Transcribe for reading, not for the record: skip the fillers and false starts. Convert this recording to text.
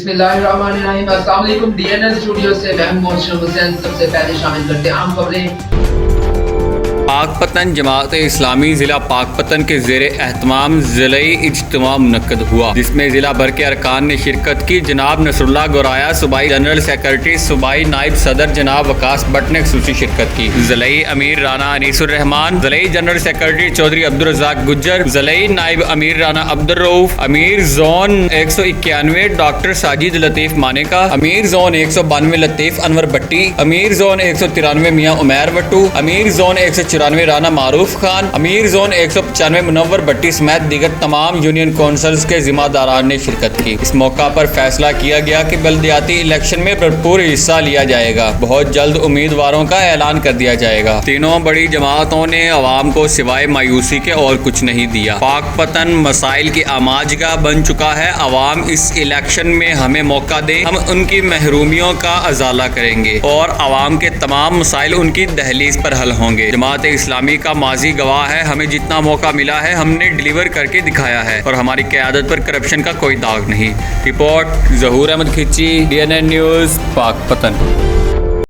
بسم اللہ الرحمن الرحیم۔ السلام علیکم۔ ڈی این ایل اسٹوڈیو سے میں محسن حسین سب سے پہلے شامل کرتے ہیں عام خبریں۔ پاکپتن جماعت اسلامی ضلع پاکپتن کے زیر اہتمام ضلعی اجتماع منعقد ہوا، جس میں ضلع بھر کے ارکان نے شرکت کی۔ جناب نصر اللہ گورایا صوبائی جنرل سیکرٹری، صوبائی نائب صدر جناب وقاص بٹ نے خصوصی شرکت کی۔ ضلعی امیر رانا انیس الرحمان، ضلعی جنرل سیکرٹری چودھری عبدالرزاق گجر، ضلعی نائب امیر رانا عبدالرؤوف، امیر زون 191 ڈاکٹر ساجد لطیف مانیکا، امیر زون 192 لطیف انور بٹی، امیر زون 193 میاں عمیر وٹو، امیر زون 194 رانا معروف خان، امیر زون 195 منور بٹی سمیت دیگر تمام یونین کونسلز کے ذمہ داران نے شرکت کی۔ اس موقع پر فیصلہ کیا گیا کہ بلدیاتی الیکشن میں بھرپور حصہ لیا جائے گا۔ بہت جلد امیدواروں کا اعلان کر دیا جائے گا۔ تینوں بڑی جماعتوں نے عوام کو سوائے مایوسی کے اور کچھ نہیں دیا۔ پاکپتن مسائل کی آماجگاہ بن چکا ہے۔ عوام اس الیکشن میں ہمیں موقع دیں، ہم ان کی محرومیوں کا ازالہ کریں گے اور عوام کے تمام مسائل ان کی دہلیز پر حل ہوں گے۔ جماعت اسلامی کا ماضی گواہ ہے، ہمیں جتنا موقع ملا ہے ہم نے ڈیلیور کر کے دکھایا ہے اور ہماری قیادت پر کرپشن کا کوئی داغ نہیں۔ Report Zahoor Ahmed Khichi, D N N news, Pakpattan.